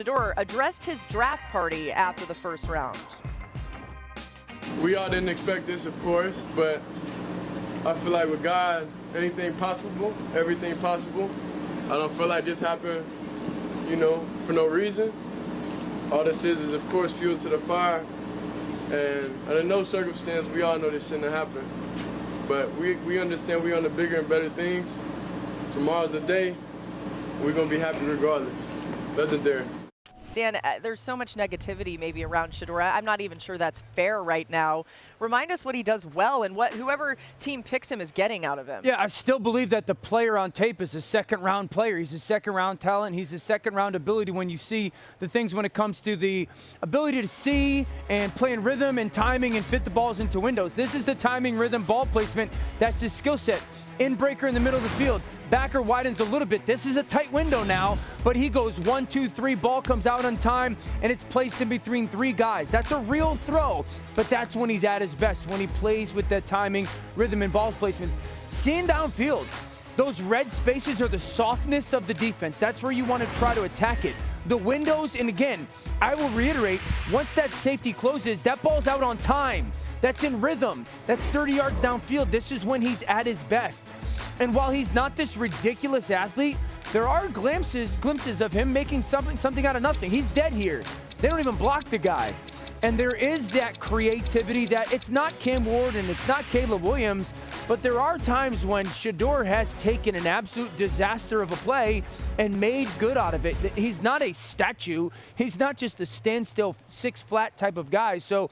Shedeur addressed his draft party after the first round. We all didn't expect this, of course, but I feel like with God, anything possible, everything possible. I don't feel like this happened, for no reason. All this is, of course, fuel to the fire. And under no circumstance, we all know this shouldn't have happened. But we understand we're on the bigger and better things. Tomorrow's the day. We're going to be happy regardless. Legendary. Dan, there's so much negativity maybe around Shedeur. I'm not even sure that's fair right now. Remind us what he does well and what whoever team picks him is getting out of him. Yeah, I still believe that the player on tape is a second-round player. He's a second-round talent. He's a second-round ability when you see the things when it comes to the ability to see and play in rhythm and timing and fit the balls into windows. This is the timing, rhythm, ball placement. That's his skill set. In breaker in the middle of the field. Backer widens a little bit. This is a tight window now, but he goes 1, 2, 3, ball comes out on time, and it's placed in between 3 guys. That's a real throw, but that's when he's at his best, when he plays with that timing, rhythm, and ball placement. Seeing downfield, those red spaces are the softness of the defense. That's where you want to try to attack it. The windows, and again, I will reiterate, once that safety closes, that ball's out on time. That's in rhythm. That's 30 yards downfield. This is when he's at his best. And while he's not this ridiculous athlete, there are glimpses of him making something out of nothing. He's dead here. They don't even block the guy. And there is that creativity that it's not Cam Ward and it's not Caleb Williams, but there are times when Shedeur has taken an absolute disaster of a play and made good out of it. He's not a statue. He's not just a standstill, 6-flat type of guy. So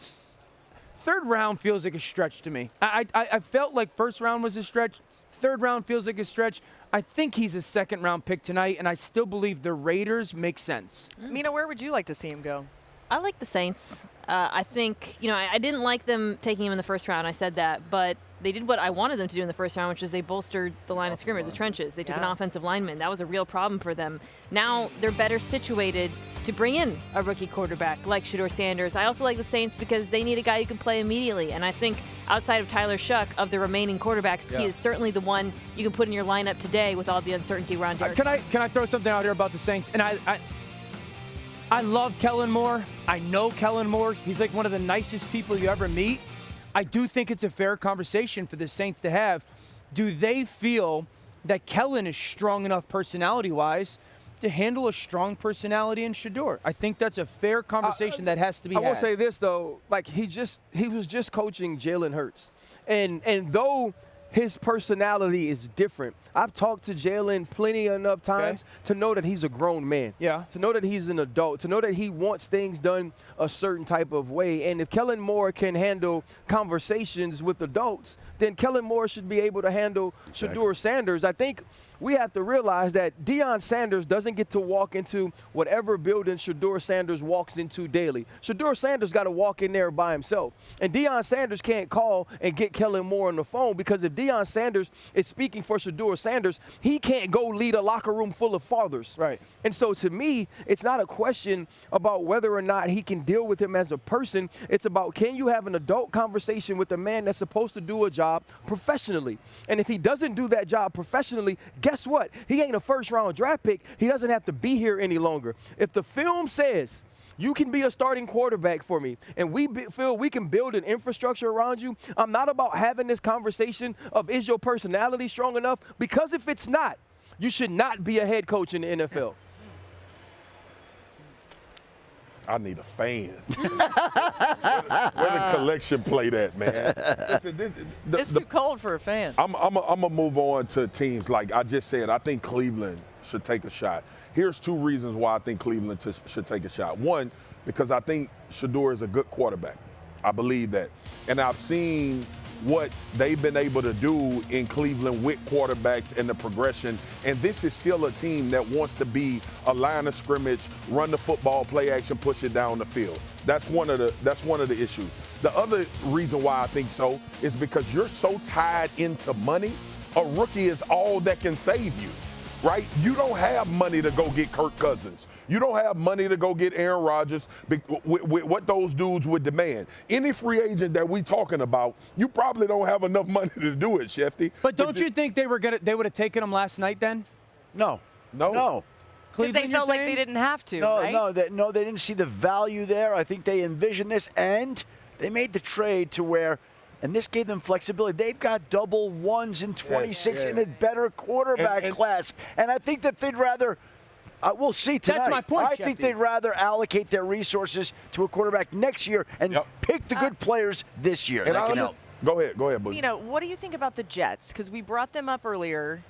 third round feels like a stretch to me. I felt like first round was a stretch. Third round feels like a stretch. I think he's a second-round pick tonight, and I still believe the Raiders make sense. Mina, where would you like to see him go? I like the Saints. I think, I didn't like them taking him in the first round. I said that. But they did what I wanted them to do in the first round, which is they bolstered the line of scrimmage, the trenches. They took an offensive lineman. That was a real problem for them. Now they're better situated to bring in a rookie quarterback like Shedeur Sanders. I also like the Saints because they need a guy who can play immediately. And I think outside of Tyler Shuck, of the remaining quarterbacks, he is certainly the one you can put in your lineup today with all the uncertainty around Derek. Can I throw something out here about the Saints? And I love Kellen Moore. I know Kellen Moore. He's like one of the nicest people you ever meet. I do think it's a fair conversation for the Saints to have. Do they feel that Kellen is strong enough personality-wise to handle a strong personality in Shedeur? I think that's a fair conversation that has to be had. I will say this, though. Like, he was just coaching Jalen Hurts. And though his personality is different, I've talked to Jalen plenty enough times to know that he's a grown man. Yeah. To know that he's an adult. To know that he wants things done a certain type of way. And if Kellen Moore can handle conversations with adults, then Kellen Moore should be able to handle Shedeur Sanders. I think we have to realize that Deion Sanders doesn't get to walk into whatever building Shedeur Sanders walks into daily. Shedeur Sanders got to walk in there by himself. And Deion Sanders can't call and get Kellen Moore on the phone, because if Deion Sanders is speaking for Shedeur Sanders, he can't go lead a locker room full of fathers. Right. And so to me, it's not a question about whether or not he can deal with him as a person. It's about, can you have an adult conversation with a man that's supposed to do a job professionally? And if he doesn't do that job professionally, guess what? He ain't a first-round draft pick. He doesn't have to be here any longer. If the film says you can be a starting quarterback for me, and we feel we can build an infrastructure around you, I'm not about having this conversation of, is your personality strong enough? Because if it's not, you should not be a head coach in the NFL. I need a fan. Where the collection plate at, man? Listen, It's too cold for a fan. I'm gonna move on to teams. Like I just said, I think Cleveland should take a shot. Here's 2 reasons why I think Cleveland should take a shot. One, because I think Shedeur is a good quarterback. I believe that. And I've seen what they've been able to do in Cleveland with quarterbacks and the progression. And this is still a team that wants to be a line of scrimmage, run the football, play action, push it down the field. That's one of the issues. The other reason why I think so is because you're so tied into money. A rookie is all that can save you. Right? You don't have money to go get Kirk Cousins. You don't have money to go get Aaron Rodgers with what those dudes would demand. Any free agent that we talking about, you probably don't have enough money to do it, Shefty. But don't you think they would have taken him last night then? No. Because they felt like they didn't have to, right? No, they didn't see the value there. I think they envisioned this, and they made the trade to where, and this gave them flexibility. They've got double ones in 26 in a better quarterback class. And I think that they'd rather, we'll see tonight. That's my point, I think they'd rather allocate their resources to a quarterback next year and pick the good players this year. And that can help. Go ahead, Boogie. You know, what do you think about the Jets? Because we brought them up earlier.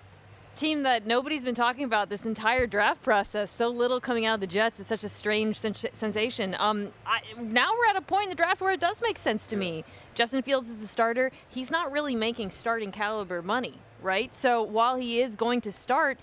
Team that nobody's been talking about this entire draft process. So little coming out of the Jets. It's such a strange sensation. Now we're at a point in the draft where it does make sense to me. Justin Fields is the starter. He's not really making starting caliber money, right? So while he is going to start,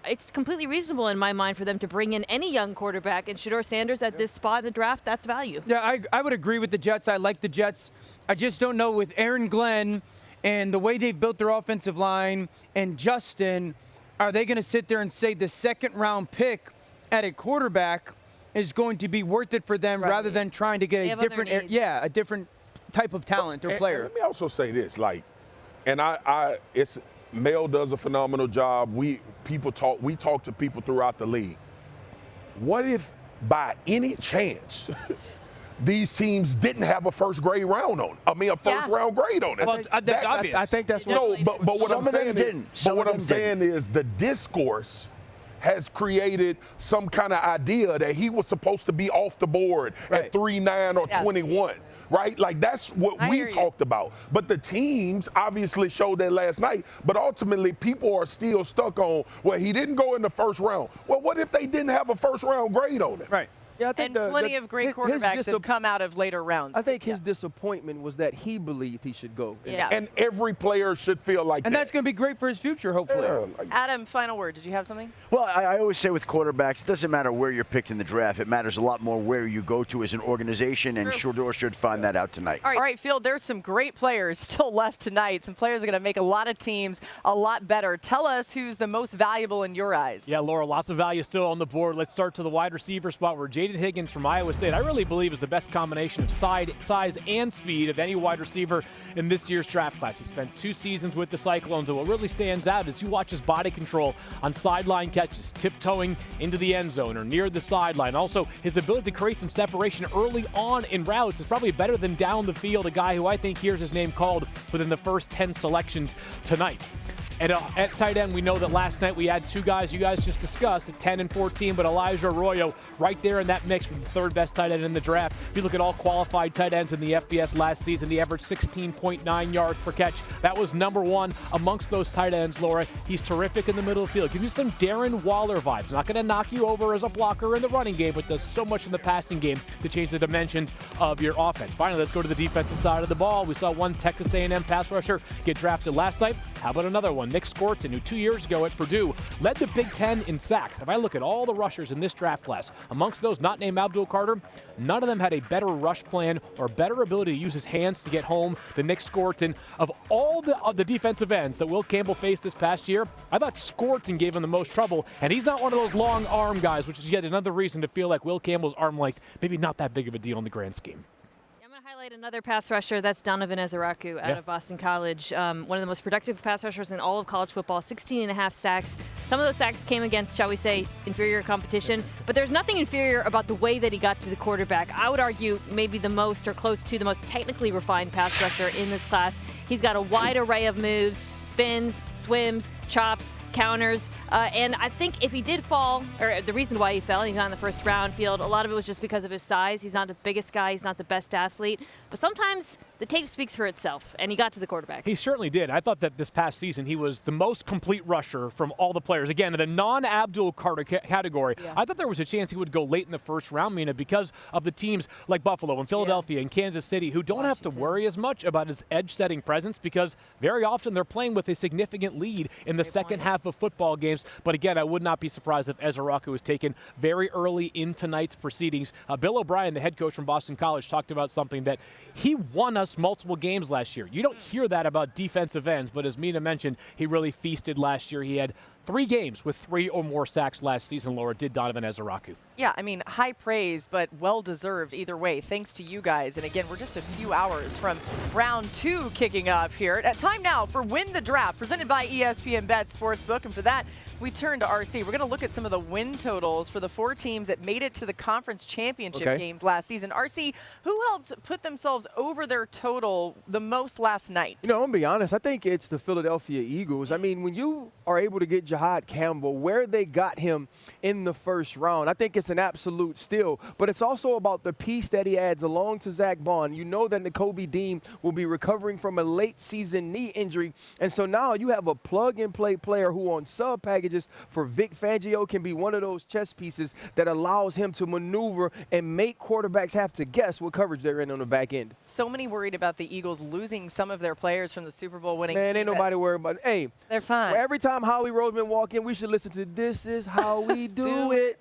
it's completely reasonable in my mind for them to bring in any young quarterback. And Shedeur Sanders at this spot in the draft, that's value. Yeah, I would agree with the Jets. I like the Jets. I just don't know with Aaron Glenn and the way they've built their offensive line and Justin, are they going to sit there and say the second-round pick at a quarterback is going to be worth it for them rather than trying to get a different a different type of talent or player? And let me also say this, Mel does a phenomenal job. We talk to people throughout the league. What if by any chance these teams didn't have a first grade round on it? I mean, a first round grade on it. Well, that's obvious. I think that's but what I'm saying is the discourse has created some kind of idea that he was supposed to be off the board at 3-9 or 21. Right? Like, that's what we talked about. But the teams obviously showed that last night. But ultimately, people are still stuck on, well, he didn't go in the first round. Well, what if they didn't have a first round grade on it? Right. Yeah, I think And plenty of great quarterbacks have come out of later rounds. I think his disappointment was that he believed he should go. And every player should feel like that. And that's going to be great for his future, hopefully. Adam, final word. Did you have something? Well, I always say with quarterbacks, it doesn't matter where you're picked in the draft. It matters a lot more where you go to as an organization, and Shedeur should find that out tonight. All right, Field, there's some great players still left tonight. Some players are going to make a lot of teams a lot better. Tell us who's the most valuable in your eyes. Yeah, Laura, lots of value still on the board. Let's start to the wide receiver spot where Jaden Higgins from Iowa State, I really believe, is the best combination of size and speed of any wide receiver in this year's draft class. He spent 2 seasons with the Cyclones, and what really stands out is you watch his body control on sideline catches, tiptoeing into the end zone or near the sideline. Also, his ability to create some separation early on in routes is probably better than down the field, a guy who I think hears his name called within the first 10 selections tonight. And at tight end, we know that last night we had 2 guys you guys just discussed at 10 and 14, but Elijah Arroyo right there in that mix for the 3rd best tight end in the draft. If you look at all qualified tight ends in the FBS last season, he averaged 16.9 yards per catch. That was number 1 amongst those tight ends, Laura. He's terrific in the middle of the field. Gives you some Darren Waller vibes. Not going to knock you over as a blocker in the running game, but does so much in the passing game to change the dimensions of your offense. Finally, let's go to the defensive side of the ball. We saw one Texas A&M pass rusher get drafted last night. How about another one? Nick Skorton, who 2 years ago at Purdue led the Big Ten in sacks. If I look at all the rushers in this draft class, amongst those not named Abdul Carter, none of them had a better rush plan or better ability to use his hands to get home than Nick Skorton. Of all the defensive ends that Will Campbell faced this past year, I thought Skorton gave him the most trouble, and he's not one of those long arm guys, which is yet another reason to feel like Will Campbell's arm length maybe not that big of a deal in the grand scheme. Highlight another pass rusher. That's Donovan Ezeraku out of Boston College. One of the most productive pass rushers in all of college football, 16.5 sacks. Some of those sacks came against, shall we say, inferior competition, but there's nothing inferior about the way that he got to the quarterback. I would argue maybe the most or close to the most technically refined pass rusher in this class. He's got a wide array of moves, spins, swims, chops, counters, and I think if he did fall, or the reason why he fell, he's not in the first round field, a lot of it was just because of his size. He's not the biggest guy, he's not the best athlete, but sometimes the tape speaks for itself, and he got to the quarterback. He certainly did. I thought that this past season he was the most complete rusher from all the players. Again, in a non-Abdul Carter category, I thought there was a chance he would go late in the first round, Mina, because of the teams like Buffalo and Philadelphia and Kansas City who don't have to worry as much about his edge-setting presence because very often they're playing with a significant lead in the second half of football games. But again, I would not be surprised if Ezeraku was taken very early in tonight's proceedings. Bill O'Brien, the head coach from Boston College, talked about something that he won us multiple games last year. You don't hear that about defensive ends, but as Mina mentioned, he really feasted last year. He had 3 games with 3 or more sacks last season, Laura, did Donovan Ezeraku. Yeah, I mean, high praise, but well-deserved either way. Thanks to you guys. And again, we're just a few hours from round 2 kicking off here. Time now for Win the Draft, presented by ESPN Bet Sportsbook. And for that, we turn to RC. We're going to look at some of the win totals for the 4 teams that made it to the conference championship games last season. RC, who helped put themselves over their total the most last night? You know, I'm going to be honest. I think it's the Philadelphia Eagles. I mean, when you are able to get Jahad Campbell, where they got him in the first round, I think it's an absolute steal. But it's also about the piece that he adds along to Zach Bond. You know that Nakobe Dean will be recovering from a late season knee injury. And so now you have a plug-and-play player who on sub packages for Vic Fangio can be one of those chess pieces that allows him to maneuver and make quarterbacks have to guess what coverage they're in on the back end. So many worried about the Eagles losing some of their players from the Super Bowl winning team. Man, ain't nobody worried about it. Hey, they're fine. Every time Howie Roseman walk in, we should listen to This Is How We Do It.